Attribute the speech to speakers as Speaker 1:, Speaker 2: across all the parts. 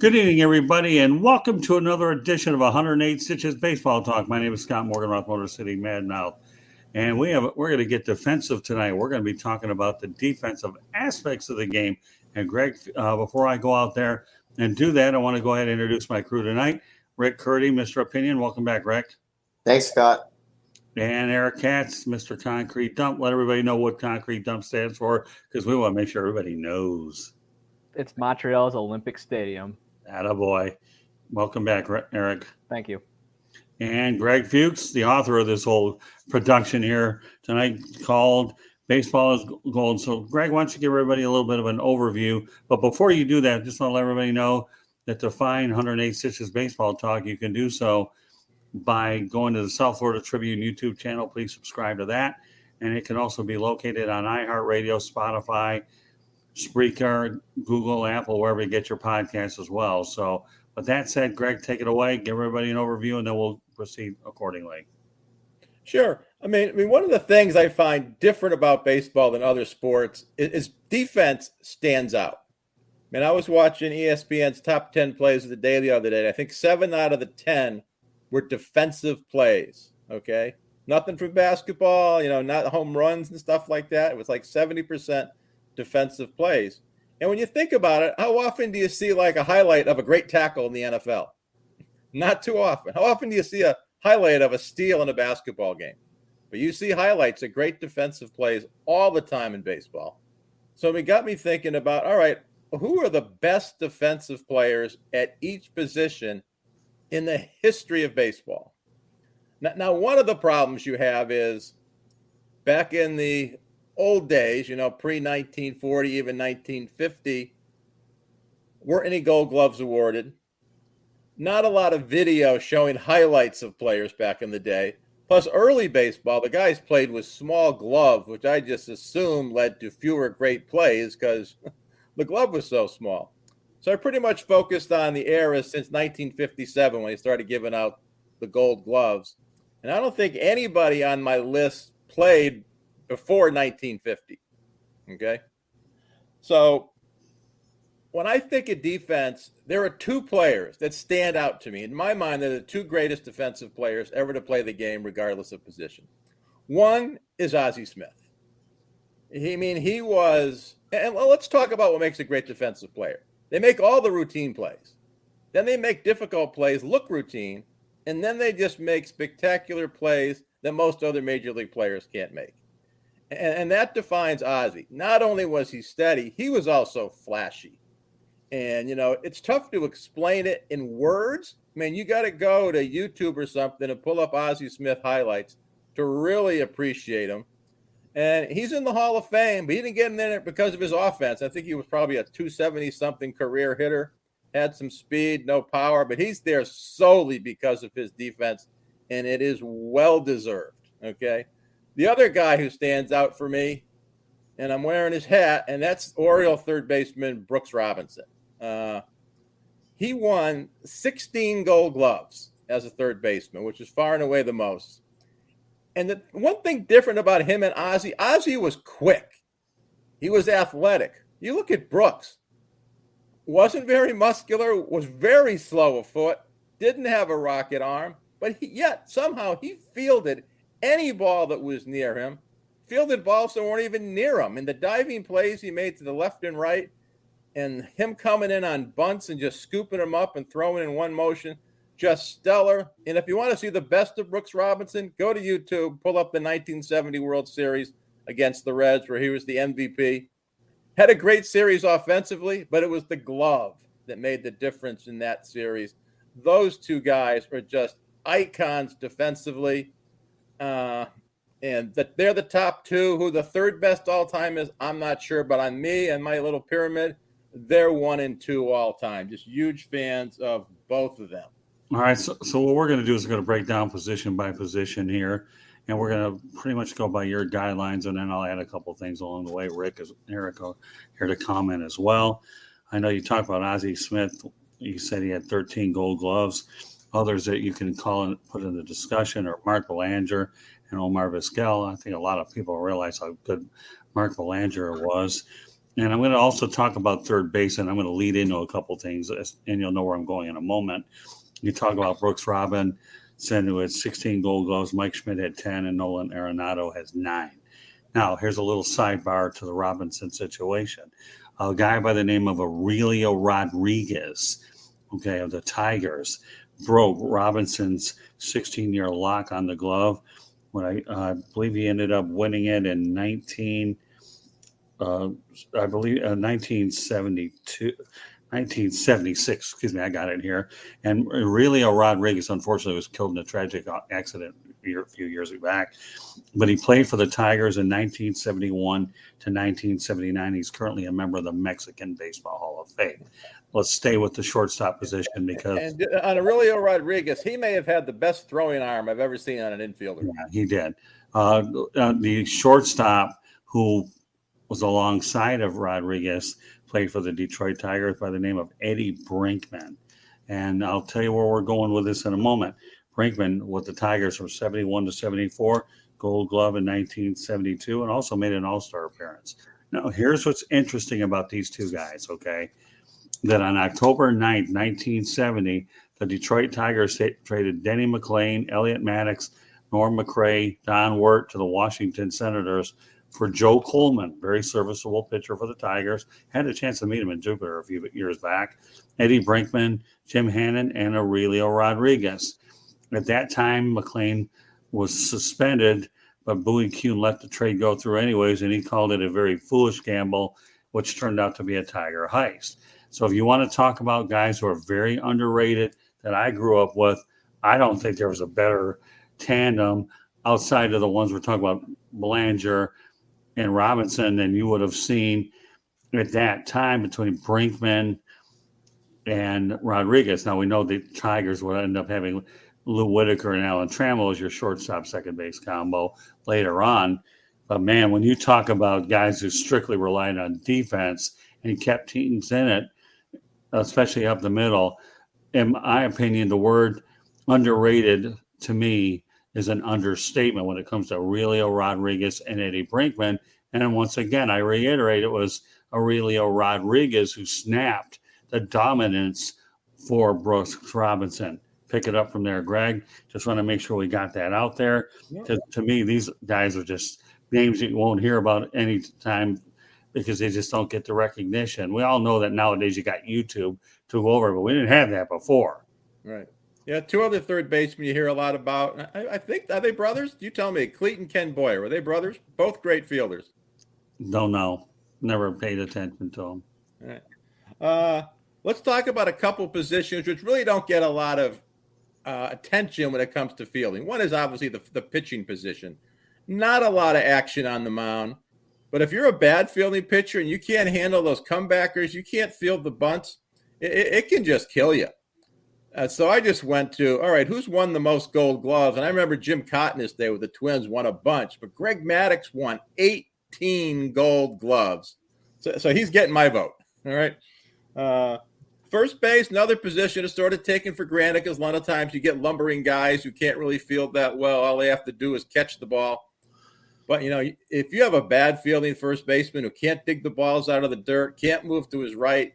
Speaker 1: Good evening, everybody, and welcome to another edition of 108 Stitches Baseball Talk. My name is Scott Morganroth, Motor City Mad Mouth, and we're going to get defensive tonight. We're going to be talking about the defensive aspects of the game. And Greg, before I go out there and do that, I want to go ahead and introduce my crew tonight. Rick Curti, Mr. Opinion. Welcome back, Rick.
Speaker 2: Thanks, Scott.
Speaker 1: And Eric Katz, Mr. Concrete Dump. Let everybody know what Concrete Dump stands for, because we want to make sure everybody knows.
Speaker 3: It's Montreal's Olympic Stadium.
Speaker 1: Attaboy. Welcome back, Eric.
Speaker 3: Thank you.
Speaker 1: And Greg Fuchs, the author of this whole production here tonight called Baseball is Gold. So, Greg, why don't you give everybody a little bit of an overview? But before you do that, just want to let everybody know that to find 108 Stitches Baseball Talk, you can do so by going to the South Florida Tribune YouTube channel. Please subscribe to that. And it can also be located on iHeartRadio, Spotify, Spreaker, Google, Apple, wherever you get your podcasts as well. So with that said, Greg, take it away. Give everybody an overview, and then we'll proceed accordingly.
Speaker 4: Sure. I mean, one of the things I find different about baseball than other sports is defense stands out. I mean, I was watching ESPN's top 10 plays of the day the other day. I think 7 out of the 10 were defensive plays, okay? Nothing from basketball, not home runs and stuff like that. It was like 70% defensive plays. And when you think about it, how often do you see like a highlight of a great tackle in the NFL? Not too often. How often do you see a highlight of a steal in a basketball game? But you see highlights of great defensive plays all the time in baseball. So it got me thinking about, all right, who are the best defensive players at each position in the history of baseball? Now, one of the problems you have is back in the old days, pre-1940, even 1950, weren't any gold gloves awarded. Not a lot of video showing highlights of players back in the day. Plus, early baseball, the guys played with small gloves, which I just assumed led to fewer great plays because the glove was so small. So I pretty much focused on the era since 1957 when they started giving out the gold gloves. And I don't think anybody on my list played before 1950, okay? So when I think of defense, there are 2 players that stand out to me. In my mind, they're the 2 greatest defensive players ever to play the game, regardless of position. One is Ozzie Smith. He was, and let's talk about what makes a great defensive player. They make all the routine plays. Then they make difficult plays look routine, and then they just make spectacular plays that most other major league players can't make. And that defines Ozzie. Not only was he steady, he was also flashy. And, it's tough to explain it in words. I mean, you got to go to YouTube or something and pull up Ozzie Smith highlights to really appreciate him. And he's in the Hall of Fame, but he didn't get in there because of his offense. I think he was probably a 270-something career hitter, had some speed, no power, but he's there solely because of his defense, and it is well-deserved, okay? The other guy who stands out for me, and I'm wearing his hat, and that's Oriole third baseman Brooks Robinson. He won 16 gold gloves as a third baseman, which is far and away the most. And the one thing different about him and Ozzie was quick. He was athletic. You look at Brooks. Wasn't very muscular, was very slow of foot, didn't have a rocket arm, but yet somehow he fielded any ball that was near him, fielded balls that weren't even near him. And the diving plays he made to the left and right, and him coming in on bunts and just scooping them up and throwing in one motion, just stellar. And if you want to see the best of Brooks Robinson, go to YouTube, pull up the 1970 World Series against the Reds where he was the MVP. Had a great series offensively, but it was the glove that made the difference in that series. Those 2 guys are just icons defensively. And that they're the top 2. Who the third best all time is, I'm not sure. But on me and my little pyramid, they're 1 and 2 all time. Just huge fans of both of them.
Speaker 1: All right. So what we're going to do is we're going to break down position by position here. And we're going to pretty much go by your guidelines. And then I'll add a couple of things along the way. Rick and Eric are here to comment as well. I know you talked about Ozzie Smith. You said he had 13 gold gloves. Others that you can call and put in the discussion are Mark Belanger and Omar Vizquel. I think a lot of people realize how good Mark Belanger was. And I'm going to also talk about third base, and I'm going to lead into a couple things, and you'll know where I'm going in a moment. You talk about Brooks Robinson, who had 16 Gold Gloves. Mike Schmidt had 10, and Nolan Arenado has 9. Now, here's a little sidebar to the Robinson situation. A guy by the name of Aurelio Rodriguez, okay, of the Tigers, broke Robinson's 16-year lock on the glove. When I believe he ended up winning it in 1976, excuse me, I got it here. And Aurelio Rodriguez, unfortunately, was killed in a tragic accident a few years back. But he played for the Tigers in 1971 to 1979. He's currently a member of the Mexican Baseball Hall of Fame. Let's stay with the shortstop position because...
Speaker 4: And on Aurelio Rodriguez, he may have had the best throwing arm I've ever seen on an infielder.
Speaker 1: Yeah, he did. The shortstop who was alongside of Rodriguez played for the Detroit Tigers by the name of Eddie Brinkman. And I'll tell you where we're going with this in a moment. Brinkman with the Tigers from 71 to 74, Gold Glove in 1972, and also made an All-Star appearance. Now, here's what's interesting about these two guys, okay? That on October 9th, 1970, the Detroit Tigers traded Denny McLain, Elliot Maddox, Norm McRae, Don Wirt to the Washington Senators for Joe Coleman, very serviceable pitcher for the Tigers. Had a chance to meet him in Jupiter a few years back. Eddie Brinkman, Jim Hannon, and Aurelio Rodriguez. At that time, McLain was suspended, but Bowie Kuhn let the trade go through anyways, and he called it a very foolish gamble, which turned out to be a Tiger heist. So if you want to talk about guys who are very underrated that I grew up with, I don't think there was a better tandem outside of the ones we're talking about, Belanger and Robinson, than you would have seen at that time between Brinkman and Rodriguez. Now, we know the Tigers would end up having Lou Whitaker and Alan Trammell as your shortstop second base combo later on. But, man, when you talk about guys who strictly relied on defense and kept teams in it, especially up the middle, in my opinion, the word underrated to me is an understatement when it comes to Aurelio Rodriguez and Eddie Brinkman. And once again, I reiterate, it was Aurelio Rodriguez who snapped the dominance for Brooks Robinson. Pick it up from there, Greg. Just want to make sure we got that out there.
Speaker 4: Yeah.
Speaker 1: To me, these guys are just names you won't hear about any time because they just don't get the recognition. We all know that nowadays you got YouTube to go over, but we didn't have that before.
Speaker 4: Right. Yeah, two other third basemen you hear a lot about. I think, are they brothers? You tell me. Cleat and Ken Boyer. Were they brothers? Both great fielders.
Speaker 1: Don't know. Never paid attention to them.
Speaker 4: All right. Let's talk about a couple positions which really don't get a lot of attention when it comes to fielding. One is obviously the pitching position. Not a lot of action on the mound. But if you're a bad fielding pitcher and you can't handle those comebackers, you can't field the bunts, it can just kill you. So I just went to, all right, who's won the most Gold Gloves? And I remember Jim Cotton's day with the Twins won a bunch, but Gregmaddux won 18 Gold Gloves. So he's getting my vote. All right. First base, another position is sort of taken for granted because a lot of times you get lumbering guys who can't really field that well. All they have to do is catch the ball. But, you know, if you have a bad fielding first baseman who can't dig the balls out of the dirt, can't move to his right,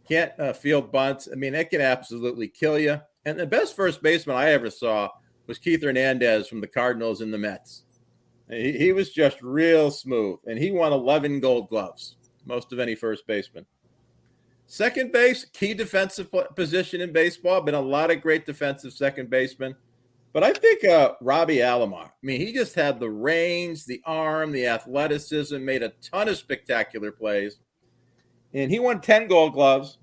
Speaker 4: can't field bunts, I mean, it can absolutely kill you. And the best first baseman I ever saw was Keith Hernandez from the Cardinals and the Mets. He was just real smooth, and he won 11 Gold Gloves, most of any first baseman. Second base, key defensive position in baseball. Been a lot of great defensive second basemen. But I think Robbie Alomar, I mean, he just had the range, the arm, the athleticism, made a ton of spectacular plays. And he won 10 Gold Gloves.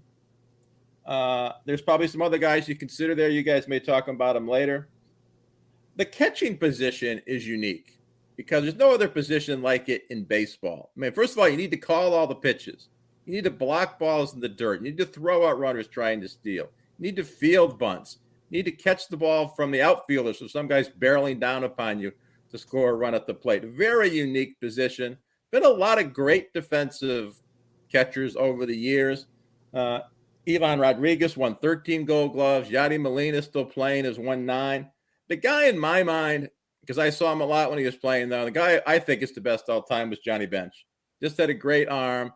Speaker 4: There's probably some other guys you consider there. You guys may talk about them later. The catching position is unique because there's no other position like it in baseball. I mean, first of all, you need to call all the pitches. You need to block balls in the dirt. You need to throw out runners trying to steal. You need to field bunts. You need to catch the ball from the outfielder so some guy's barreling down upon you to score a run at the plate. Very unique position. Been a lot of great defensive catchers over the years. Ivan Rodriguez won 13 Gold Gloves. Yadi Molina still playing, has won 9. The guy in my mind, because I saw him a lot when he was playing, though, the guy I think is the best all time was Johnny Bench. Just had a great arm.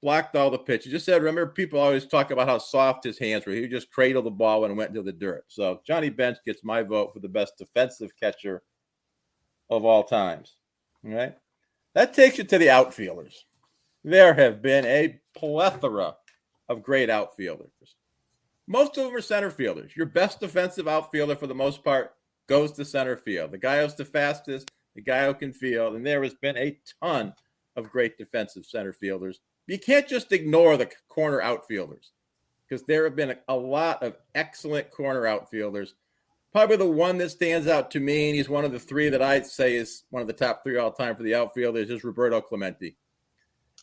Speaker 4: blocked all the pitches. Just said, remember, people always talk about how soft his hands were. He would just cradle the ball when it went into the dirt. So Johnny Bench gets my vote for the best defensive catcher of all times. All right. That takes you to the outfielders. There have been a plethora of great outfielders. Most of them are center fielders. Your best defensive outfielder, for the most part, goes to center field. The guy who's the fastest, the guy who can field. And there has been a ton of great defensive center fielders. You can't just ignore the corner outfielders, because there have been a lot of excellent corner outfielders. Probably the one that stands out to me, and he's one of the three that I'd say is one of the top three all time for the outfielders, is Roberto Clemente.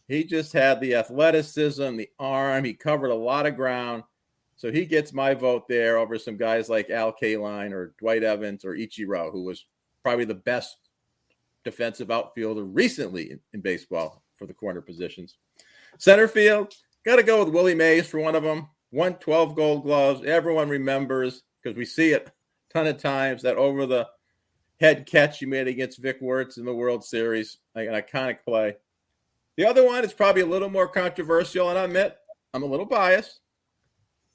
Speaker 4: He just had the athleticism, the arm. He covered a lot of ground. So he gets my vote there over some guys like alkaline or Dwight Evans or Ichiro, who was probably the best defensive outfielder recently in baseball for the corner positions. Center field, got to go with Willie Mays for one of them. 112 gold gloves. Everyone remembers, because we see it a ton of times, that over-the-head catch he made against Vic Wertz in the World Series, like an iconic play. The other one is probably a little more controversial, and I admit I'm a little biased.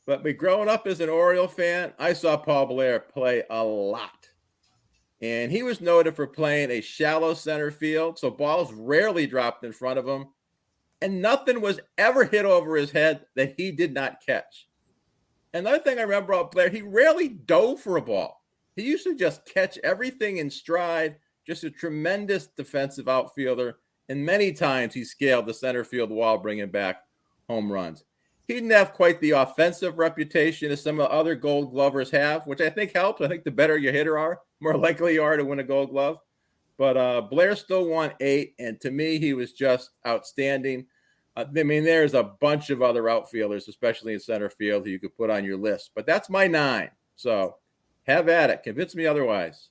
Speaker 4: But growing up as an Oriole fan, I saw Paul Blair play a lot. And he was noted for playing a shallow center field, so balls rarely dropped in front of him. And nothing was ever hit over his head that he did not catch. Another thing I remember about Blair, he rarely dove for a ball. He used to just catch everything in stride, just a tremendous defensive outfielder. And many times he scaled the center field wall, bringing back home runs. He didn't have quite the offensive reputation as some of the other gold glovers have, which I think helps. I think the better your hitter are, more likely you are to win a gold glove. But Blair still won 8, and to me, he was just outstanding. I mean, there's a bunch of other outfielders, especially in center field, who you could put on your list. But that's my 9. So have at it. Convince me otherwise.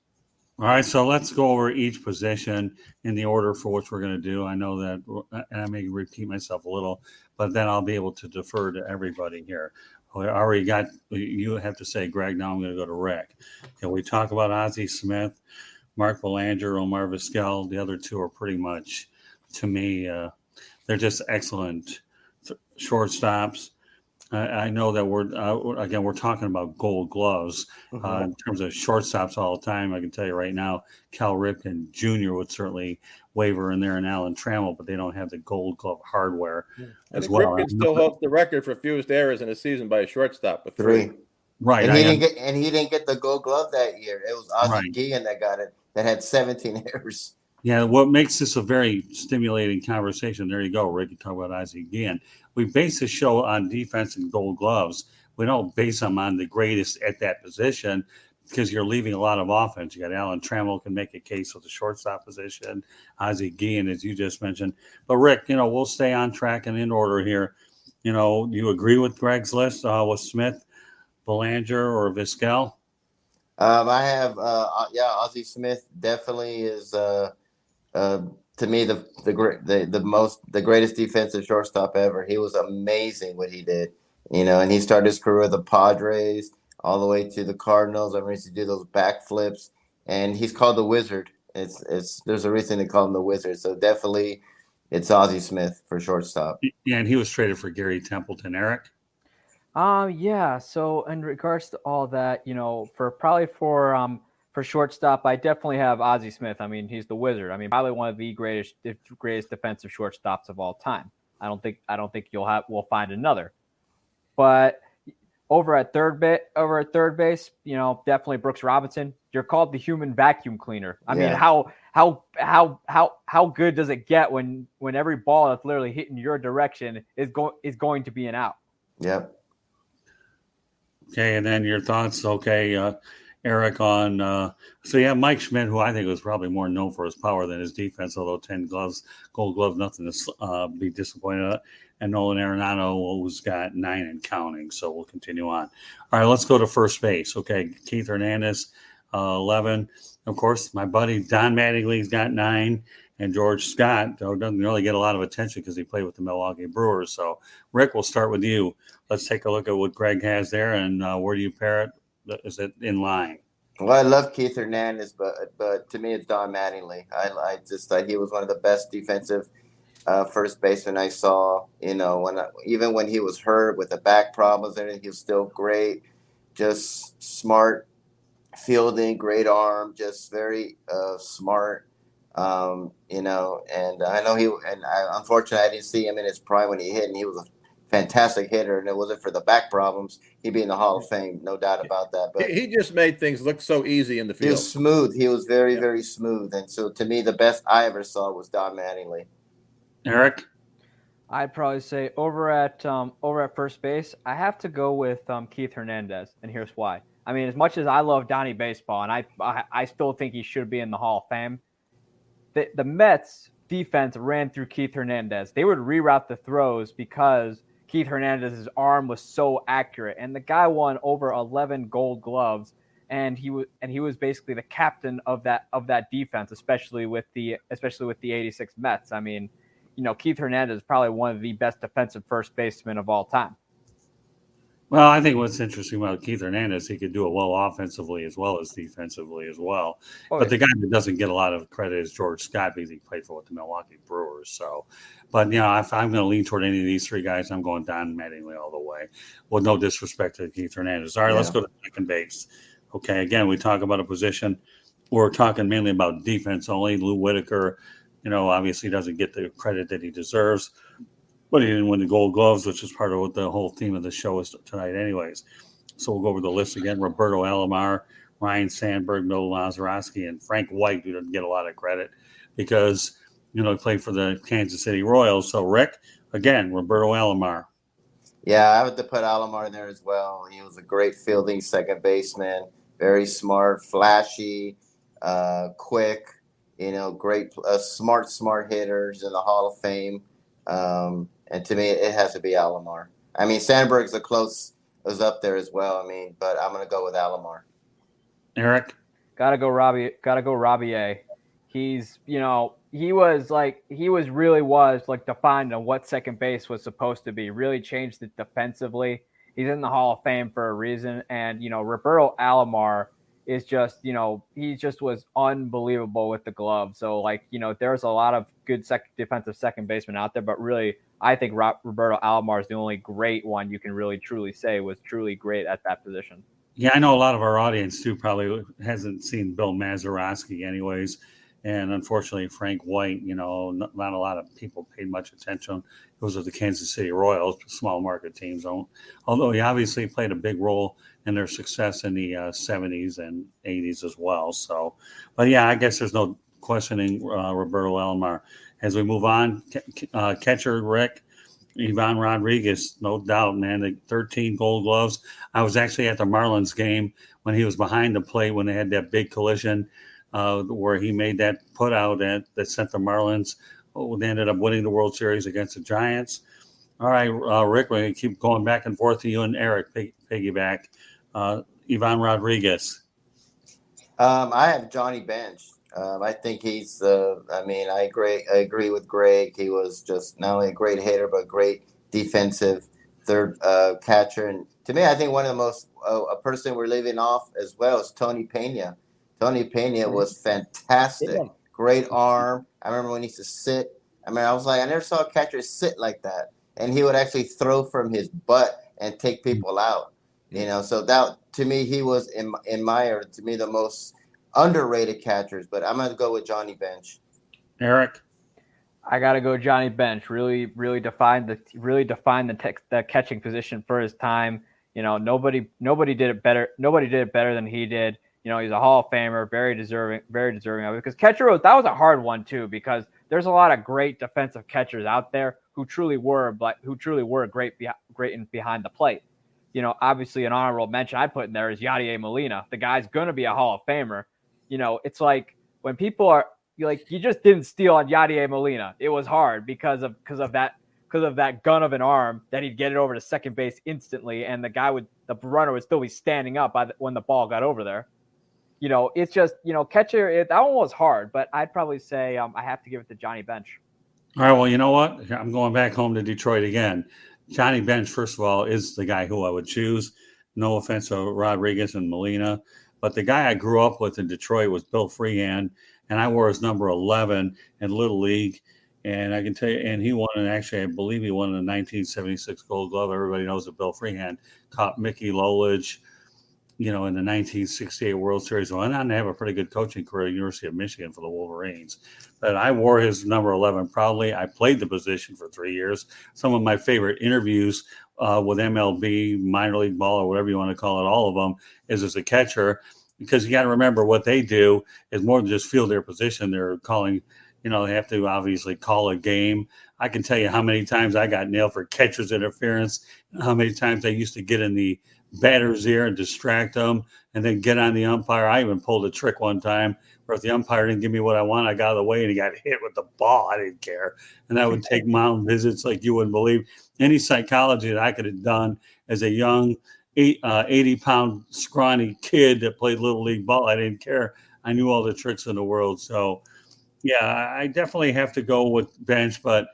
Speaker 1: All right, so let's go over each position in the order for which we're going to do. I know that, and I may repeat myself a little, but then I'll be able to defer to everybody here. I already got, you have to say, Greg, now I'm going to go to Rick. Okay, we talk about Ozzie Smith, Mark Belanger, Omar Vizquel. The other two are pretty much, to me, they're just excellent shortstops. I know that we're talking about gold gloves in terms of shortstops all the time. I can tell you right now, Cal Ripken Jr. would certainly waver in there, and Alan Trammell, but they don't have the gold glove hardware as well.
Speaker 4: Ripken still holds the record for fewest errors in a season by a shortstop with 3.
Speaker 1: Right,
Speaker 2: and he didn't get the gold glove that year. It was Ozzie Guillen that got it, that had 17 errors.
Speaker 1: Yeah, what makes this a very stimulating conversation, there you go, Rick, you talk about Ozzie again. We base the show on defense and gold gloves. We don't base them on the greatest at that position, because you're leaving a lot of offense. You got Alan Trammell can make a case with the shortstop position, Ozzie Guillen, as you just mentioned. But Rick, we'll stay on track and in order here. Do you agree with Greg's list with Smith, Belanger, or Vizquel?
Speaker 2: I have, Ozzie Smith definitely is. To me, the greatest defensive shortstop ever. He was amazing what he did, and he started his career with the Padres all the way to the Cardinals. I mean, he used to do those backflips, and he's called the Wizard. There's a reason they call him the Wizard. So definitely, it's Ozzie Smith for shortstop.
Speaker 1: Yeah, and he was traded for Gary Templeton. Eric?
Speaker 3: Yeah. So in regards to all that, for shortstop, I definitely have Ozzie Smith. I mean, he's the Wizard. I mean, probably one of the greatest defensive shortstops of all time. I don't think we'll find another. But over at third base, definitely Brooks Robinson. You're called the human vacuum cleaner. I mean, how good does it get when every ball that's literally hitting your direction is going to be an out?
Speaker 2: Yep.
Speaker 1: Okay, and then your thoughts. Okay. Eric, on Mike Schmidt, who I think was probably more known for his power than his defense, although 10 gold gloves, nothing to be disappointed at. And Nolan Arenado, who's got 9 and counting. So we'll continue on. All right, let's go to first base. Okay, Keith Hernandez, 11. Of course, my buddy Don Mattingly's got 9. And George Scott doesn't really get a lot of attention because he played with the Milwaukee Brewers. So, Rick, we'll start with you. Let's take a look at what Greg has there, and where do you pair it? Is it in line?
Speaker 2: Well, I love Keith Hernandez, but to me, it's Don Mattingly. I just thought he was one of the best defensive first baseman I saw. You know, even when he was hurt with the back problems and everything, he was still great. Just smart fielding, great arm, just very smart. You know, and I know unfortunately, I didn't see him in his prime when he hit, and he was a fantastic hitter. And it wasn't for the back problems, he'd be in the Hall of Fame, no doubt about that. But
Speaker 4: He just made things look so easy in the
Speaker 2: he
Speaker 4: field.
Speaker 2: was smooth. He was very, very smooth. And so, to me, the best I ever saw was Don Mattingly.
Speaker 1: Eric?
Speaker 3: I'd probably say over at first base, I have to go with Keith Hernandez, and here's why. I mean, as much as I love Donnie baseball, and I still think he should be in the Hall of Fame, the Mets defense ran through Keith Hernandez. They would reroute the throws because Keith Hernandez's arm was so accurate, and the guy won over 11 Gold Gloves, and he was basically the captain of that defense, especially with the 86 Mets. I mean, you know, Keith Hernandez is probably one of the best defensive first basemen of all time.
Speaker 1: Well, I think what's interesting about Keith Hernandez, he could do it well offensively as well as defensively as well. But the guy that doesn't get a lot of credit is George Scott because he played for the Milwaukee Brewers. So, but you know, if I'm going to lean toward any of these three guys, I'm going Don Mattingly all the way. Well, no disrespect to Keith Hernandez. All right, let's go to second base. Okay, again, we talk about a position. We're talking mainly about defense only. Lou Whitaker, you know, obviously doesn't get the credit that he deserves. But he didn't win the Gold Gloves, which is part of what the whole theme of the show is tonight anyways. So we'll go over the list again. Roberto Alomar, Ryan Sandberg, Noah Mazeroski, and Frank White, who doesn't get a lot of credit because, you know, he played for the Kansas City Royals. So, Rick, again, Roberto Alomar.
Speaker 2: Yeah, I would have put Alomar in there as well. He was a great fielding second baseman, very smart, flashy, quick, you know, great, smart hitters in the Hall of Fame. And to me, it has to be Alomar. I mean, Sandberg's was up there as well. I mean, but I'm going to go with Alomar.
Speaker 1: Eric?
Speaker 3: Gotta go Robbie A. He's, you know, he was defined on what second base was supposed to be, really changed it defensively. He's in the Hall of Fame for a reason. And, you know, Roberto Alomar is just, you know, he just was unbelievable with the glove. So, like, you know, there's a lot of good defensive second baseman out there, but really, I think Roberto Alomar is the only great one you can really truly say was truly great at that position.
Speaker 1: Yeah, I know a lot of our audience, too, probably hasn't seen Bill Mazeroski anyways. And unfortunately, Frank White, you know, not a lot of people paid much attention. Those are the Kansas City Royals, small market teams. Although he obviously played a big role in their success in the 70s and 80s as well. So, but yeah, I guess there's no questioning Roberto Alomar. As we move on, catcher Rick, Ivan Rodriguez, no doubt, man. The 13 Gold Gloves. I was actually at the Marlins game when he was behind the plate when they had that big collision where he made that put out that sent the Marlins. They ended up winning the World Series against the Giants. All right, Rick, we're going to keep going back and forth to you and Eric, piggyback. Ivan Rodriguez.
Speaker 2: I have Johnny Bench. I think he's. I agree with Greg. He was just not only a great hitter but great defensive third catcher. And to me, I think one of the most a person we're leaving off as well is Tony Pena. Tony Pena was fantastic. Great arm. I remember when he used to sit. I was like, I never saw a catcher sit like that, and he would actually throw from his butt and take people out. You know, so that to me, he was in my era, to me, the most underrated catchers, but I'm going to go with Johnny Bench.
Speaker 1: Eric?
Speaker 3: I got to go Johnny Bench. Really defined the catching position for his time. You know, nobody did it better. Nobody did it better than he did. You know, he's a Hall of Famer, very deserving of it. Because catcher that was a hard one too, because there's a lot of great defensive catchers out there who truly were great behind the plate. You know, obviously an honorable mention I put in there is Yadier Molina. The guy's going to be a Hall of Famer. You know, it's like when people are like, you just didn't steal on Yadier Molina. It was hard because of that gun of an arm that he'd get it over to second base instantly, and the runner would still be standing up when the ball got over there. You know, it's just, you know, catcher, that one was hard, but I'd probably say I have to give it to Johnny Bench.
Speaker 1: All right, well, you know what? I'm going back home to Detroit again. Johnny Bench, first of all, is the guy who I would choose. No offense to Rodriguez and Molina, but the guy I grew up with in Detroit was Bill Freehan, and I wore his number 11 in Little League. And I can tell you, and he won, and actually, I believe he won a 1976 Gold Glove. Everybody knows that Bill Freehand caught Mickey Lolich, in the 1968 World Series. Went on to have a pretty good coaching career at the University of Michigan for the Wolverines. But I wore his number 11 proudly. I played the position for 3 years. Some of my favorite interviews with MLB, minor league ball, or whatever you want to call it, all of them, is as a catcher. Because you got to remember what they do is more than just field their position. They're calling, they have to obviously call a game. I can tell you how many times I got nailed for catcher's interference, and how many times I used to get in the batter's ear and distract them and then get on the umpire. I even pulled a trick one time where if the umpire didn't give me what I want, I got out of the way and he got hit with the ball. I didn't care. And I would take mound visits like you wouldn't believe. Any psychology that I could have done as a young 80-pound scrawny kid that played Little League ball, I didn't care. I knew all the tricks in the world. So, yeah, I definitely have to go with bench, but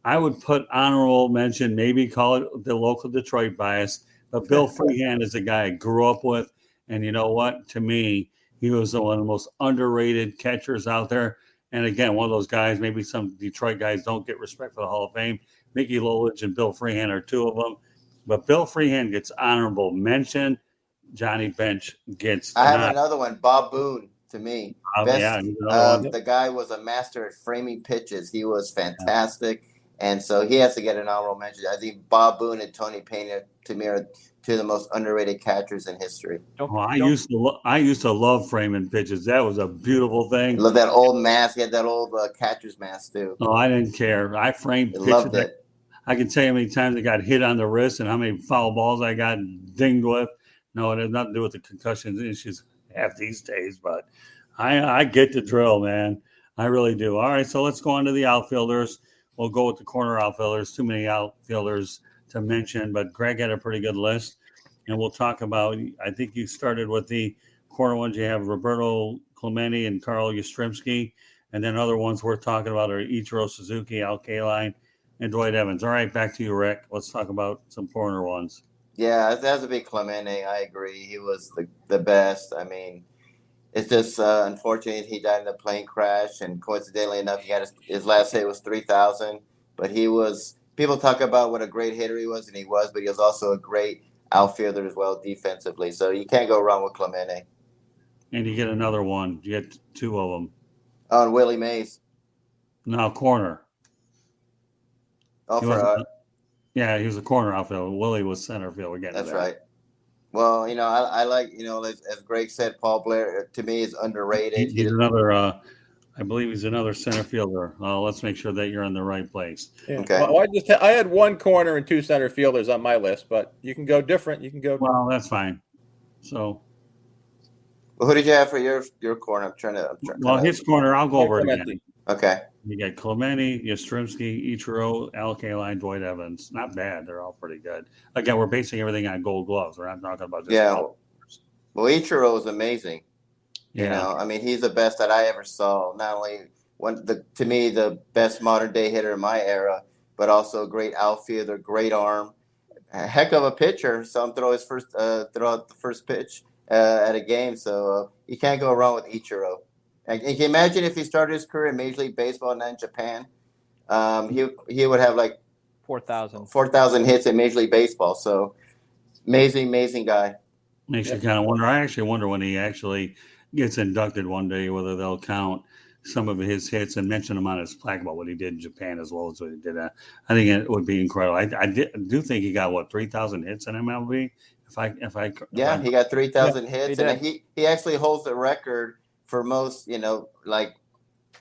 Speaker 1: I would put honorable mention, maybe call it the local Detroit bias. But Bill Freehand is a guy I grew up with. And you know what? To me, he was one of the most underrated catchers out there. And again, one of those guys, maybe some Detroit guys don't get respect for the Hall of Fame. Mickey Lolich and Bill Freehand are two of them. But Bill Freehand gets honorable mention. Johnny Bench gets
Speaker 2: I have another one, Bob Boone, to me. The guy was a master at framing pitches. He was fantastic. Yeah. And so he has to get an honorable mention. I think Bob Boone and Tony Pena, to me, are two of the most underrated catchers in history.
Speaker 1: I used to love framing pitches. That was a beautiful thing.
Speaker 2: I love that old mask. He had that old catcher's mask, too.
Speaker 1: Oh, I didn't care. I framed pitches.
Speaker 2: Loved it.
Speaker 1: I can tell you how many times I got hit on the wrist and how many foul balls I got dinged with. No, it has nothing to do with the concussion issues half these days, but I get the drill, man. I really do. All right, so let's go on to the outfielders. We'll go with the corner outfielders. Too many outfielders to mention, but Greg had a pretty good list. And we'll talk about, I think you started with the corner ones. You have Roberto Clemente and Carl Yastrzemski. And then other ones worth talking about are Ichiro Suzuki, alkaline, and Dwight Evans. All right, back to you, Rick. Let's talk about some corner ones.
Speaker 2: Yeah, that's a big Clemente. I agree. He was the best. I mean, it's just unfortunate he died in a plane crash, and coincidentally enough, he had his last hit was 3,000. But he was. People talk about what a great hitter he was, and he was. But he was also a great outfielder as well, defensively. So you can't go wrong with Clemente.
Speaker 1: And you get another one. You get two of them.
Speaker 2: Oh, and Willie Mays.
Speaker 1: No, corner.
Speaker 2: Oh,
Speaker 1: he was a corner outfielder. Willie was center field.
Speaker 2: That's right. Well, I like, as Greg said, Paul Blair, to me, is underrated.
Speaker 1: He's another, I believe he's another center fielder. Let's make sure that you're in the right place.
Speaker 4: Yeah. Okay. Well, I had one corner and two center fielders on my list, but you can go different. You can go.
Speaker 1: Well, that's fine. So.
Speaker 2: Well, who did you have for your corner?
Speaker 1: His corner, I'll go over it again.
Speaker 2: Okay.
Speaker 1: You got Clemente, Yastrzemski, Ichiro, alkaline, Dwight Evans. Not bad. They're all pretty good. Again, we're basing everything on Gold Gloves. We're not talking about just
Speaker 2: Well, Ichiro is amazing. Yeah. I mean, he's the best that I ever saw. Not only to me, the best modern day hitter in my era, but also a great outfielder, great arm, a heck of a pitcher. Saw him throw out the first pitch at a game. So you can't go wrong with Ichiro. And can you imagine if he started his career in Major League Baseball and not in Japan? He would have like 4,000 hits in Major League Baseball. So amazing guy.
Speaker 1: Makes you kind of wonder. I actually wonder when he actually gets inducted one day, whether they'll count some of his hits and mention him on his plaque about what he did in Japan as well as what he did. I think it would be incredible. I do think he got 3,000 hits in MLB.
Speaker 2: He got 3,000 hits, and he actually holds the record for most,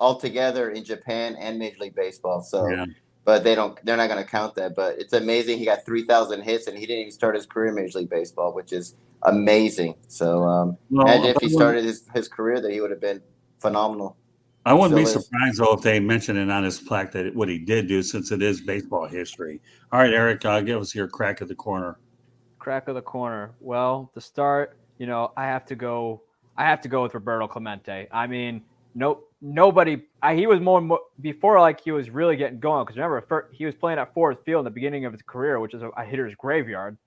Speaker 2: altogether in Japan and Major League Baseball. So, but they're not going to count that. But it's amazing. He got 3,000 hits, and he didn't even start his career in Major League Baseball, which is amazing. So, imagine if he started his career, that he would have been phenomenal.
Speaker 1: I wouldn't be surprised though if they mentioned it on his plaque that what he did do, since it is baseball history. All right, Eric, give us your crack of the corner.
Speaker 3: Crack of the corner. Well, to start, I have to go with Roberto Clemente. I mean, nobody. He was more before, he was really getting going. Because remember, he was playing at Forest Field in the beginning of his career, which is a hitter's graveyard.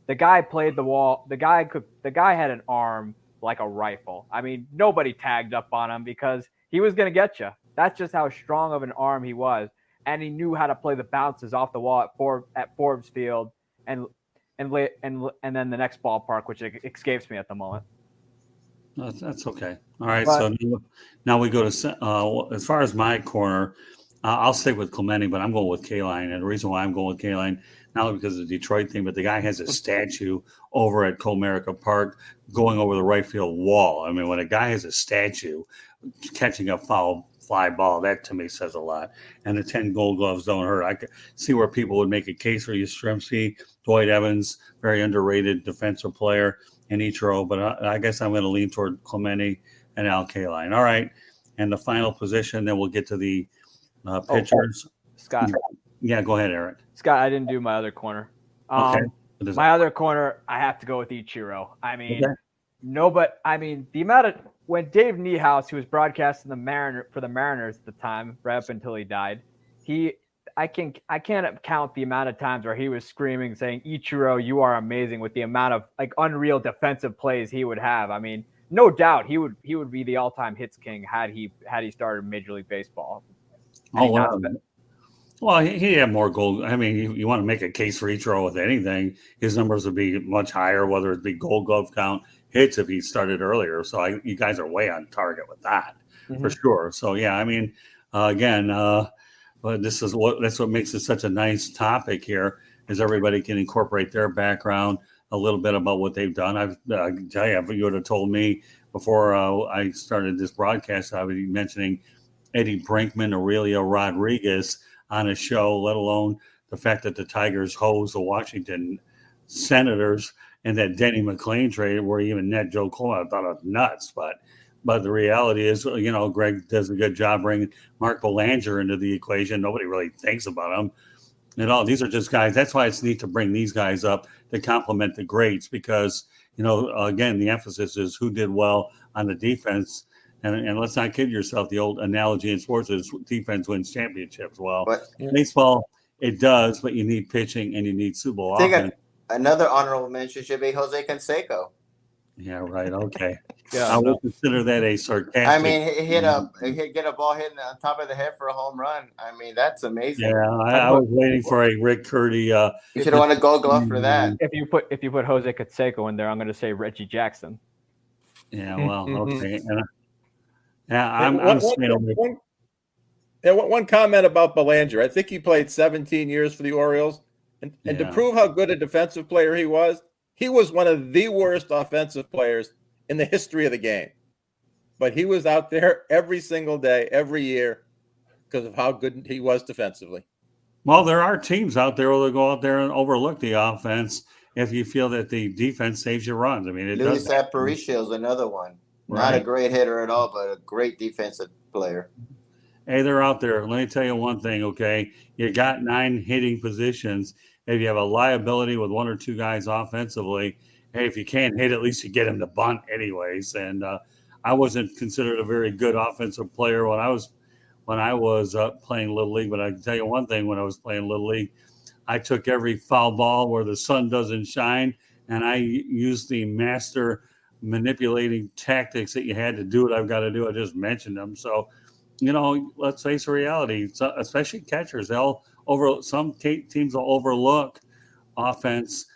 Speaker 3: The guy played the wall. The guy had an arm like a rifle. I mean, nobody tagged up on him because he was going to get you. That's just how strong of an arm he was. and he knew how to play the bounces off the wall at Forbes Field and then the next ballpark, which escapes me at the moment.
Speaker 1: That's okay. All right.
Speaker 3: But-
Speaker 1: So now we go to as far as my corner, I'll stick with Clemente, but I'm going with K-Line. And the reason why I'm going with K-Line, not only because of the Detroit thing, but the guy has a statue over at Comerica Park going over the right field wall. I mean, when a guy has a statue catching a foul fly ball, that to me says a lot. And the 10 gold gloves don't hurt. I could see where people would make a case for Yastrzemski, Dwight Evans, very underrated defensive player, and Ichiro, but I guess I'm going to lean toward Clemente and Al Kaline. All right. And the final position, then we'll get to the pitchers.
Speaker 3: Scott.
Speaker 1: Yeah, go ahead, Eric.
Speaker 3: Scott, I didn't do my other corner.
Speaker 1: Okay.
Speaker 3: My other corner, I have to go with Ichiro. I mean, the amount of when Dave Niehaus, who was broadcasting the Mariners at the time, right up until he died, I can't count the amount of times where he was screaming, saying, "Ichiro, you are amazing," with the amount of like unreal defensive plays he would have. I mean, no doubt he would be the all-time hits king had he started Major League Baseball.
Speaker 1: Oh, wow. Well, he had more gold. I mean, you want to make a case for Ichiro with anything, his numbers would be much higher, whether it be gold glove count, hits if he started earlier. So you guys are way on target with that for sure. So, yeah, I mean, again, but that's what makes it such a nice topic here is everybody can incorporate their background, a little bit about what they've done. I tell you, if you would have told me before I started this broadcast, I would be mentioning Eddie Brinkman, Aurelio Rodriguez on a show, let alone the fact that the Tigers hosed the Washington Senators and that Denny McLain trade where even net Joe Coleman, I thought it was nuts. But the reality is, Greg does a good job bringing Mark Belanger into the equation. Nobody really thinks about him at all. These are just guys. That's why it's neat to bring these guys up to complement the greats because, again, the emphasis is who did well on the defense. And let's not kid yourself. The old analogy in sports is defense wins championships. Well, baseball, it does, but you need pitching and you need Super Bowl offense.
Speaker 2: Another honorable mention should be Jose Canseco.
Speaker 1: Yeah, right. Okay.
Speaker 3: Yeah,
Speaker 1: I would consider that a sarcastic.
Speaker 2: I mean, get a ball hit on top of the head for a home run. I mean, that's amazing.
Speaker 1: Yeah, I was waiting for a Rick Curti.
Speaker 2: You should have won a gold glove for that.
Speaker 3: If you put Jose Canseco in there, I'm going to say Reggie Jackson.
Speaker 1: Yeah, well, okay. I'm saying
Speaker 4: one comment about Belanger. I think he played 17 years for the Orioles. And to prove how good a defensive player he was one of the worst offensive players in the history of the game. But he was out there every single day, every year, because of how good he was defensively.
Speaker 1: Well, there are teams out there who go out there and overlook the offense if you feel that the defense saves you runs. I mean,
Speaker 2: Luis Aparicio is another one. Not a great hitter at all, but a great defensive player.
Speaker 1: Hey, they're out there. Let me tell you one thing, okay? You got 9 hitting positions. If you have a liability with 1 or 2 guys offensively, hey, if you can't hit, at least you get him to bunt anyways. And I wasn't considered a very good offensive player when I was playing Little League. But I can tell you one thing, when I was playing Little League, I took every foul ball where the sun doesn't shine, and I used the master manipulating tactics that you had to do what I've got to do. I just mentioned them. So, let's face the reality, especially catchers, some teams will overlook offense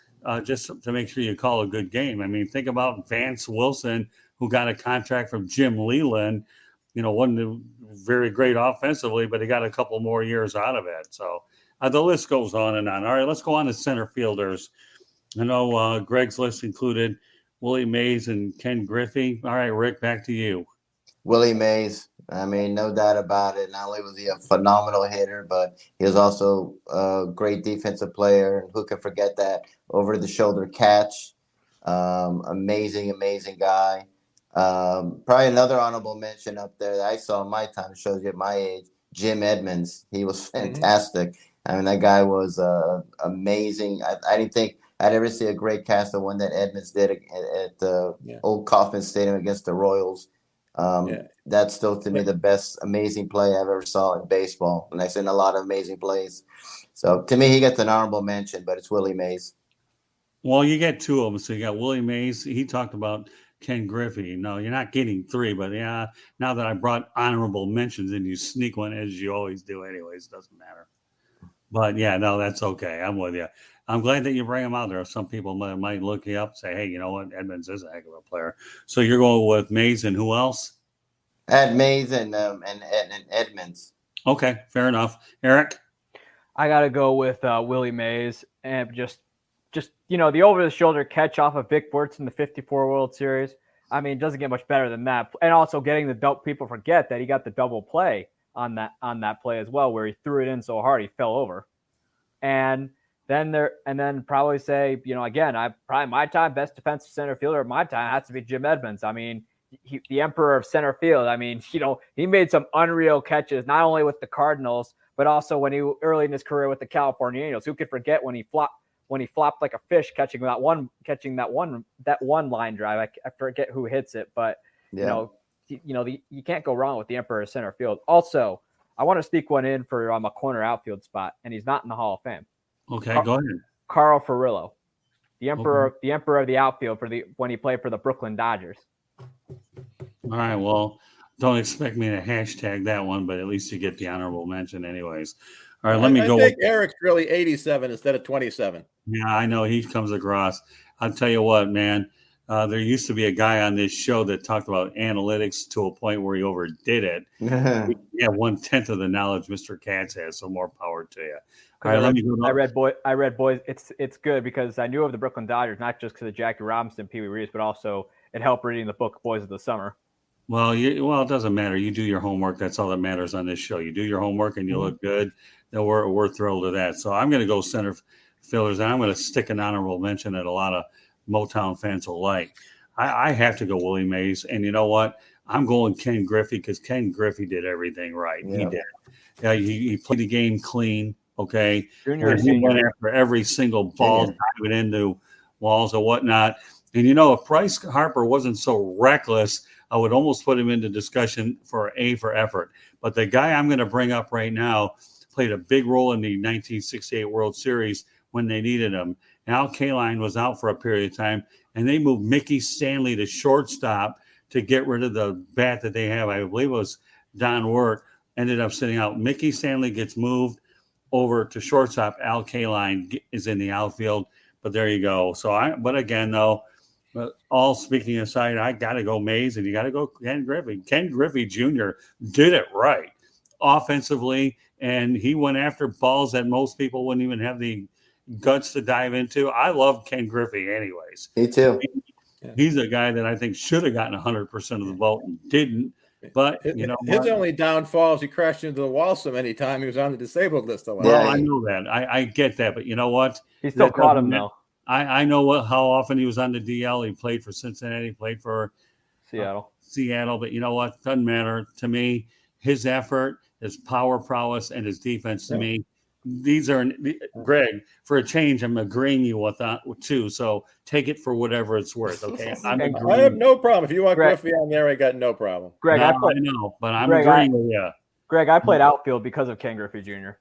Speaker 1: just to make sure you call a good game. I mean, think about Vance Wilson, who got a contract from Jim Leland, wasn't very great offensively, but he got a couple more years out of it. So the list goes on and on. All right, let's go on to center fielders. I know Greg's list included Willie Mays and Ken Griffey. All right, Rick, back to you.
Speaker 2: Willie Mays. I mean, no doubt about it. Not only was he a phenomenal hitter, but he was also a great defensive player. Who can forget that over-the-shoulder catch? Amazing guy. Probably another honorable mention up there that I saw in my time, shows you at my age, Jim Edmonds. He was fantastic. I mean, that guy was amazing. I didn't think I'd ever see a great cast of one that Edmonds did at the old Kauffman Stadium against the Royals. That's still, to me, the best amazing play I've ever saw in baseball. And I've seen a lot of amazing plays. So, to me, he gets an honorable mention, but it's Willie Mays.
Speaker 1: Well, you get 2 of them. So you got Willie Mays. He talked about Ken Griffey. No, you're not getting 3, but yeah, now that I brought honorable mentions and you sneak one as you always do anyways, doesn't matter. But yeah, no, that's okay. I'm with you. I'm glad that you bring him out there. Some people might look you up and say, hey, you know what? Edmonds is a heck of a player. So you're going with Mays and who else?
Speaker 2: At Mays and Edmonds.
Speaker 1: Okay, fair enough. Eric?
Speaker 3: I got to go with Willie Mays, and just the over-the-shoulder catch off of Vic Wertz in the 54 World Series. I mean, it doesn't get much better than that. And also getting people forget that he got the double play on that play as well, where he threw it in so hard he fell over. And then probably say, again, my time, best defensive center fielder of my time has to be Jim Edmonds. I mean, the emperor of center field. I mean, he made some unreal catches, not only with the Cardinals, but also when he early in his career with the California Angels. Who could forget when he flopped like a fish catching that one line drive? I forget who hits it, but you can't go wrong with the emperor of center field. Also, I want to sneak one in for a corner outfield spot, and he's not in the Hall of Fame.
Speaker 1: Okay, go ahead.
Speaker 3: Carl Furillo, the emperor of the outfield when he played for the Brooklyn Dodgers.
Speaker 1: All right, well, don't expect me to hashtag that one, but at least you get the honorable mention anyways. All right, let me go.
Speaker 4: I think Eric's really 87 instead of 27.
Speaker 1: Yeah, I know he comes across. I'll tell you what, man. There used to be a guy on this show that talked about analytics to a point where he overdid it. Yeah, 1/10 of the knowledge Mr. Katz has, so more power to you. All right, let me go.
Speaker 3: I read Boys. It's good because I knew of the Brooklyn Dodgers, not just because of Jackie Robinson, Pee Wee Reeves, but also it helped reading the book Boys of the Summer.
Speaker 1: Well, it doesn't matter. You do your homework. That's all that matters on this show. You do your homework and you look good. Then we're thrilled with that. So I'm going to go center fielders, and I'm going to stick an honorable mention that a lot of Motown fans will like. I have to go Willie Mays, and you know what? I'm going Ken Griffey because Ken Griffey did everything right. Yeah. He did. Yeah, he played the game clean. Okay,
Speaker 3: Junior,
Speaker 1: he went after every single ball, diving into walls or whatnot. And if Bryce Harper wasn't so reckless, I would almost put him into discussion for A for effort. But the guy I'm going to bring up right now played a big role in the 1968 World Series when they needed him. Alkaline was out for a period of time, and they moved Mickey Stanley to shortstop to get rid of the bat that they have. I believe it was Don Wirt ended up sitting out. Mickey Stanley gets moved over to shortstop. Alkaline is in the outfield, but there you go. But again, though, all speaking aside, I got to go Mays, and you got to go Ken Griffey. Ken Griffey Jr. did it right offensively, and he went after balls that most people wouldn't even have the guts to dive into. I love Ken Griffey anyways.
Speaker 2: Me too.
Speaker 1: He's a guy that I think should have gotten 100% of the vote and didn't. But,
Speaker 4: his only downfall is he crashed into the wall so many times he was on the disabled list a lot.
Speaker 1: Well, I know that. I get that. But you know what?
Speaker 3: He still caught him, though.
Speaker 1: I know how often he was on the DL. He played for Cincinnati, played for Seattle. But you know what? Doesn't matter to me. His effort, his power prowess, and his defense to me. These are, Greg, for a change, I'm agreeing you with that too. So take it for whatever it's worth. Okay.
Speaker 4: I have no problem. If you want Griffey on there, I got no problem.
Speaker 3: Greg,
Speaker 1: I know, but I'm agreeing with you.
Speaker 3: Greg, I played outfield because of Ken Griffey Jr.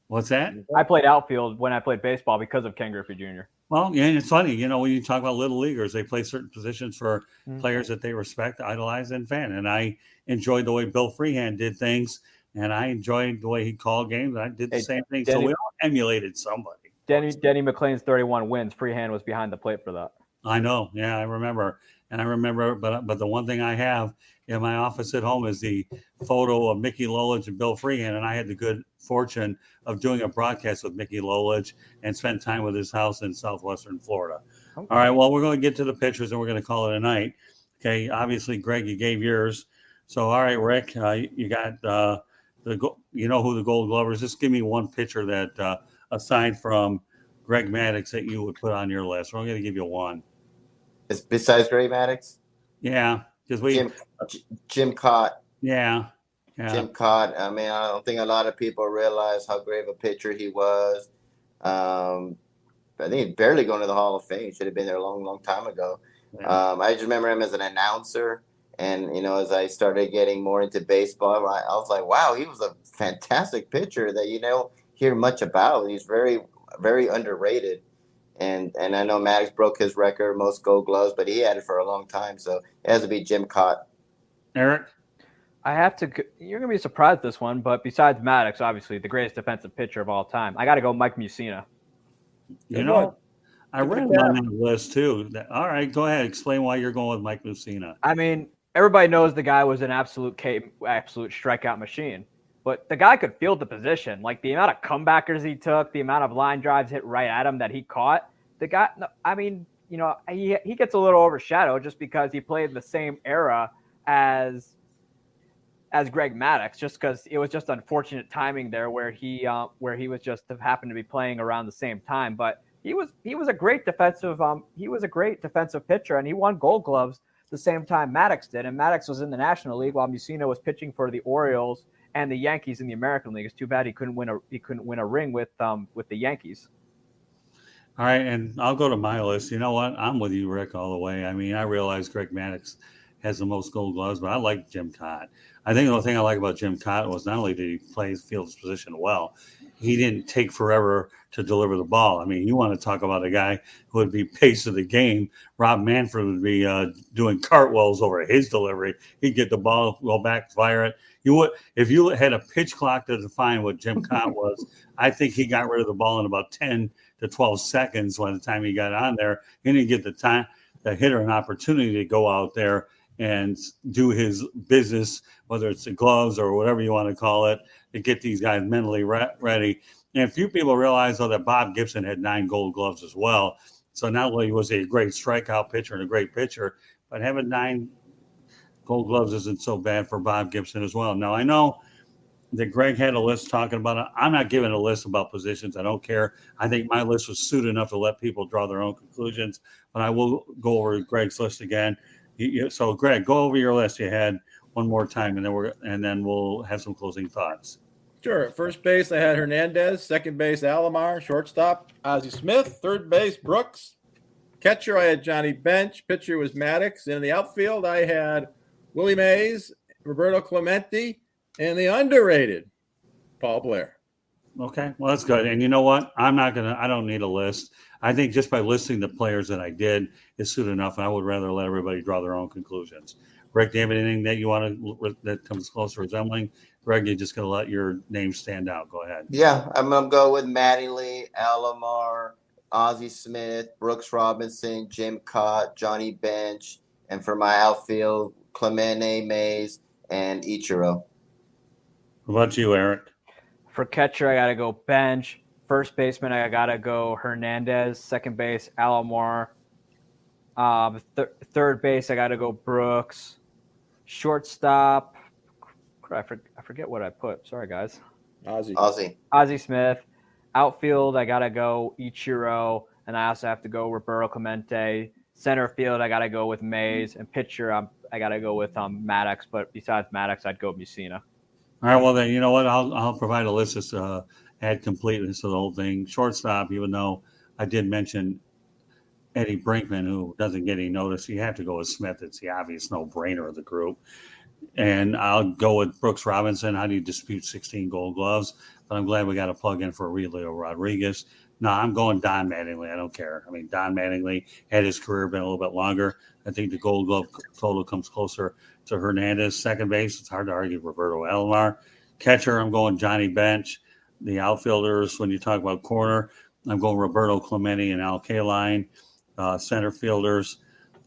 Speaker 1: What's that?
Speaker 3: I played outfield when I played baseball because of Ken Griffey Jr.
Speaker 1: Well, yeah, and it's funny, when you talk about little leaguers, they play certain positions for players that they respect, idolize, and fan. And I enjoyed the way Bill Freehand did things, and I enjoyed the way he called games. I did the same thing. So we all emulated somebody.
Speaker 3: Denny McLain's 31 wins. Freehand was behind the plate for that.
Speaker 1: I know. Yeah, I remember. But the one thing I have in my office at home is the photo of Mickey Lolich and Bill Freehand, and I had the good fortune of doing a broadcast with Mickey Lolich and spent time with his house in southwestern Florida. Okay. All right, well, we're going to get to the pitchers, and we're going to call it a night. Okay, obviously, Greg, you gave yours. So, all right, Rick, you got who the Gold Glovers. Just give me one pitcher that, aside from gregmaddux, that you would put on your list. We're going to give you one.
Speaker 2: It's besides gregmaddux?
Speaker 1: Yeah, because
Speaker 2: Jim Cott.
Speaker 1: Yeah.
Speaker 2: Jim Cott. I mean, I don't think a lot of people realize how great of a pitcher he was. I think he's barely going to the Hall of Fame. He should have been there a long, long time ago. Yeah. I just remember him as an announcer. And, as I started getting more into baseball, I was like, wow, he was a fantastic pitcher that you don't hear much about. He's very, very underrated. And I know Maddux broke his record, most Gold Gloves, but he had it for a long time. So it has to be Jim Kaat.
Speaker 1: Eric?
Speaker 3: You're going to be surprised this one, but besides Maddux, obviously the greatest defensive pitcher of all time, I got to go Mike Mussina.
Speaker 1: You know, I read him on that list too. All right, go ahead. Explain why you're going with Mike Mussina.
Speaker 3: I mean, everybody knows the guy was an absolute strikeout machine, but the guy could field the position. Like the amount of comebackers he took, the amount of line drives hit right at him that he caught. The guy, I mean, you know, he gets a little overshadowed just because he played the same era as Greg Maddux, just because it was just unfortunate timing there where he was just happened to be playing around the same time. But he was a great defensive pitcher, and he won Gold Gloves the same time Maddux did. And Maddux was in the National League while Mussina was pitching for the Orioles and the Yankees in the American League. It's too bad he couldn't win a ring with the Yankees.
Speaker 1: All right, and I'll go to my list. You know what? I'm with you, Rick, all the way. I mean, I realize Greg Maddux has the most Gold Gloves, but I like Jim Kaat. I think the only thing I like about Jim Kaat was not only did he play field his position well, he didn't take forever to deliver the ball. I mean, you want to talk about a guy who would be pace of the game. Rob Manfred would be doing cartwheels over his delivery. He'd get the ball, go back, fire it. You would, if you had a pitch clock to define what Jim Kaat was, I think he got rid of the ball in about 10 to 12 seconds by the time he got on there. He didn't get the hitter an opportunity to go out there and do his business, whether it's the gloves or whatever you want to call it, to get these guys mentally ready. And few people realize, though, that Bob Gibson had 9 Gold Gloves as well. So not only was he a great strikeout pitcher and a great pitcher, but having 9 Gold Gloves isn't so bad for Bob Gibson as well. Now, I know that Greg had a list talking about it. I'm not giving a list about positions. I don't care. I think my list was suited enough to let people draw their own conclusions. But I will go over Greg's list again. So, Greg, go over your list you had one more time, and then we'll have some closing thoughts.
Speaker 4: Sure. First base, I had Hernandez. Second base, Alomar. Shortstop, Ozzie Smith. Third base, Brooks. Catcher, I had Johnny Bench. Pitcher was Maddux. In the outfield, I had Willie Mays, Roberto Clemente, and the underrated Paul Blair.
Speaker 1: Okay, well, that's good. And you know what? I don't need a list. I think just by listing the players that I did is soon enough. I would rather let everybody draw their own conclusions. Rick, do you have anything that you want to that comes close to resembling? Greg, you're just going to let your name stand out. Go ahead.
Speaker 2: Yeah, I'm going to go with Mattingly, Alomar, Ozzie Smith, Brooks Robinson, Jim Kaat, Johnny Bench, and for my outfield, Clemente, Mays, and Ichiro.
Speaker 1: What about you, Eric?
Speaker 3: For catcher, I got to go Bench. First baseman, I got to go Hernandez. Second base, Alomar. Third base, I got to go Brooks. Shortstop, I forget what I put. Sorry, guys. Ozzie Smith. Outfield, I got to go Ichiro. And I also have to go Roberto Clemente. Center field, I got to go with Mays. And pitcher, I got to go with Maddux. But besides Maddux, I'd go Mussina.
Speaker 1: All right, well, then, you know what? I'll provide a list just to add completeness to the whole thing. Shortstop, even though I did mention Eddie Brinkman, who doesn't get any notice, you have to go with Smith. It's the obvious no-brainer of the group. And I'll go with Brooks Robinson. How do you dispute 16 Gold Gloves? But I'm glad we got a plug-in for Aurelio Rodriguez. No, I'm going Don Mattingly. I don't care. I mean, Don Mattingly, had his career been a little bit longer, I think the Gold Glove total comes closer to Hernandez. Second base, it's hard to argue Roberto Alomar. Catcher, I'm going Johnny Bench. The outfielders, when you talk about corner, I'm going Roberto Clemente and alkaline. Center fielders,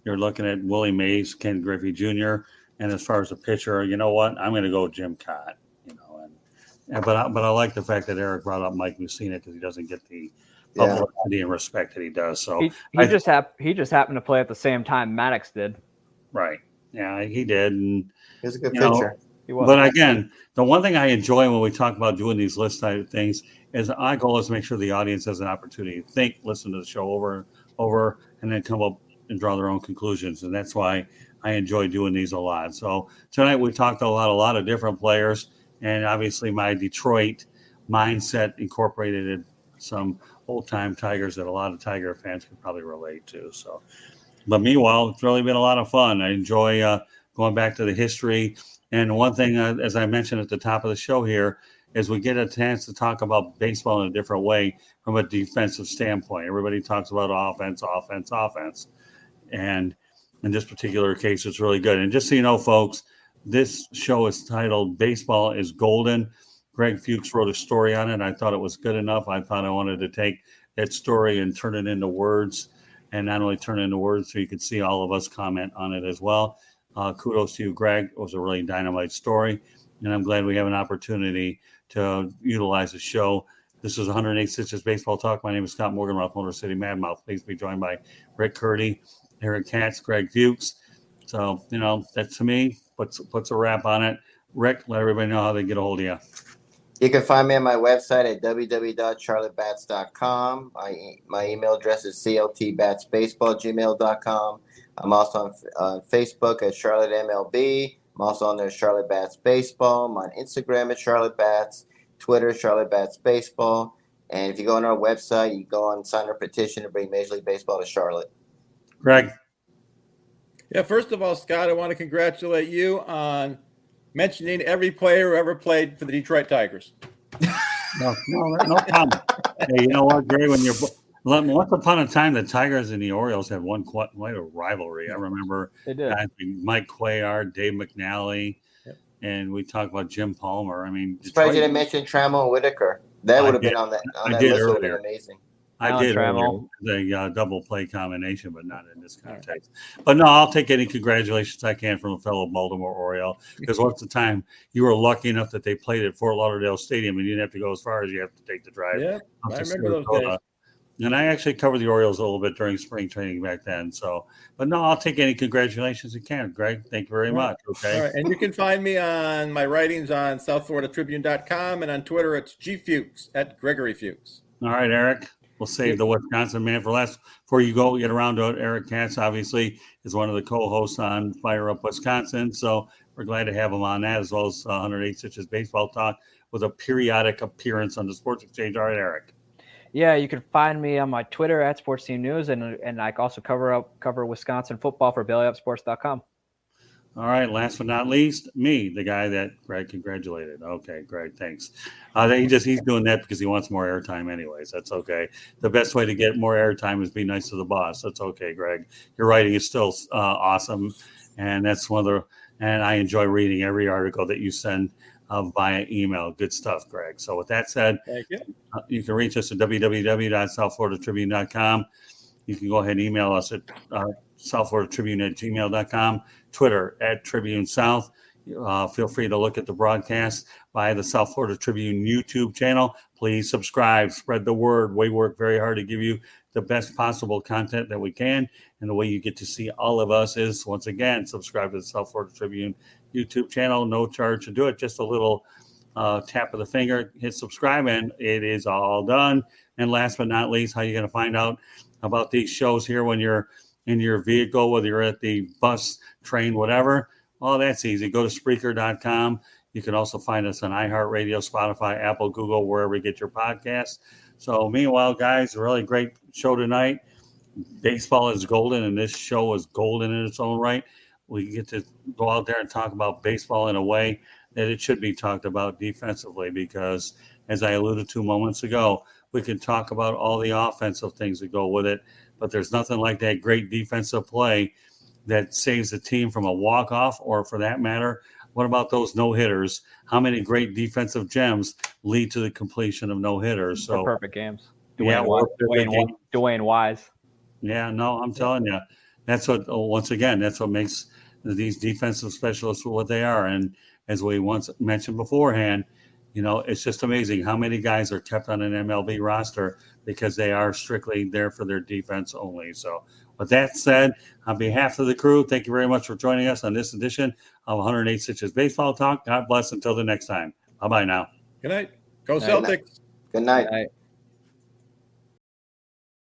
Speaker 1: you're looking at Willie Mays, Ken Griffey Jr. And as far as the pitcher, you know what? I'm going to go Jim Kaat. But I like the fact that Eric brought up Mike Mussina because he doesn't get the publicity and respect that he does. So
Speaker 3: he just happened to play at the same time Maddux did.
Speaker 1: Right. Yeah, he did. And
Speaker 2: he was a good pitcher.
Speaker 1: But again, the one thing I enjoy when we talk about doing these list type things is our goal is to make sure the audience has an opportunity to think, listen to the show over, and then come up and draw their own conclusions. And that's why I enjoy doing these a lot. So tonight we talked a lot of different players, and obviously my Detroit mindset incorporated in some old-time Tigers that a lot of Tiger fans could probably relate to. So, but meanwhile, it's really been a lot of fun. I enjoy going back to the history. And one thing, as I mentioned at the top of the show here, as we get a chance to talk about baseball in a different way from a defensive standpoint. Everybody talks about offense. And in this particular case, it's really good. And just so you know, folks, this show is titled Baseball is Golden. Greg Fuchs wrote a story on it. I thought it was good enough. I thought I wanted to take that story and turn it into words, and not only turn it into words so you could see all of us comment on it as well. Kudos to you, Greg. It was a really dynamite story, and I'm glad we have an opportunity to utilize the show. This is 108 Stitches Baseball Talk. My name is Scott Morganroth, Motor City Madmouth. Please be joined by Rick Curti, Eric Katz, Greg Fuchs. So, that to me puts a wrap on it. Rick, let everybody know how they get a hold of you.
Speaker 2: You can find me on my website at www.charlottebats.com. My email address is cltbatsbaseball@gmail.com. I'm also on Facebook at Charlotte MLB. I'm also on there Charlotte Bats Baseball. I'm on Instagram at Charlotte Bats, Twitter Charlotte Bats Baseball. And if you go on our website, you go on sign our petition to bring Major League Baseball to Charlotte.
Speaker 1: Greg.
Speaker 4: Yeah, first of all, Scott, I want to congratulate you on mentioning every player who ever played for the Detroit Tigers.
Speaker 1: No problem. Hey, you know what, Greg? Once upon a time, the Tigers and the Orioles had quite a rivalry. I remember guys like Mike Cuellar, Dave McNally, and we talked about Jim Palmer. I mean,
Speaker 2: surprised you didn't mention Trammell and Whitaker. That would have been on that list. Would have been amazing.
Speaker 1: I did the double play combination, but not in this context. But no, I'll take any congratulations I can from a fellow Baltimore Oriole, because once the time you were lucky enough that they played at Fort Lauderdale Stadium and you didn't have to go as far as you have to take the drive.
Speaker 4: Yeah, I remember those days.
Speaker 1: And I actually covered the Orioles a little bit during spring training back then. So, but no, I'll take any congratulations you can, Greg. Thank you very much. Okay.
Speaker 4: All right. And you can find me on my writings on SouthFloridaTribune.com, and on Twitter it's GFuchs at Gregory Fuchs.
Speaker 1: All right, Eric. We'll save the Wisconsin man for last. Before you go, get around to it. Eric Katz, obviously, is one of the co-hosts on Fire Up Wisconsin. So we're glad to have him on that, as well as 108 Stitches Baseball Talk, with a periodic appearance on the Sports Exchange. All right, Eric.
Speaker 3: Yeah, you can find me on my Twitter at Sports Team News, and I also cover Wisconsin football for BellyUpSports.com.
Speaker 1: All right, last but not least, me, the guy that Greg congratulated. Okay, Greg, thanks. He's doing that because he wants more airtime anyways. That's okay. The best way to get more airtime is be nice to the boss. That's okay, Greg. Your writing is still awesome, and that's and I enjoy reading every article that you send via email. Good stuff, Greg. So with that said,
Speaker 4: thank you.
Speaker 1: You can reach us at www.southfloridatribune.com. You can go ahead and email us at southfloridatribune@gmail.com, Twitter at Tribune South. Feel free to look at the broadcast via the South Florida Tribune YouTube channel. Please subscribe, spread the word. We work very hard to give you the best possible content that we can. And the way you get to see all of us is, once again, subscribe to the South Florida Tribune YouTube channel. No charge to do it. Just a little tap of the finger, hit subscribe, and it is all done. And last but not least, how you're going to find out about these shows here when you're in your vehicle, whether you're at the bus, train, whatever. Well, that's easy. Go to Spreaker.com. You can also find us on iHeartRadio, Spotify, Apple, Google, wherever you get your podcasts. So meanwhile, guys, a really great show tonight. Baseball is golden, and this show is golden in its own right. We get to go out there and talk about baseball in a way that it should be talked about defensively, because, as I alluded to moments ago, we can talk about all the offensive things that go with it, but there's nothing like that great defensive play that saves the team from a walk-off, or for that matter, what about those no-hitters? How many great defensive gems lead to the completion of no-hitters? So
Speaker 3: perfect games.
Speaker 1: Dwayne
Speaker 3: Wise.
Speaker 1: Yeah, no, I'm telling you, that's what makes these defensive specialists what they are. And as we once mentioned beforehand, it's just amazing how many guys are kept on an MLB roster because they are strictly there for their defense only. So with that said, on behalf of the crew, thank you very much for joining us on this edition of 108 Stitches Baseball Talk. God bless until the next time. Bye-bye now.
Speaker 4: Good night. Go Celtics.
Speaker 2: Good night.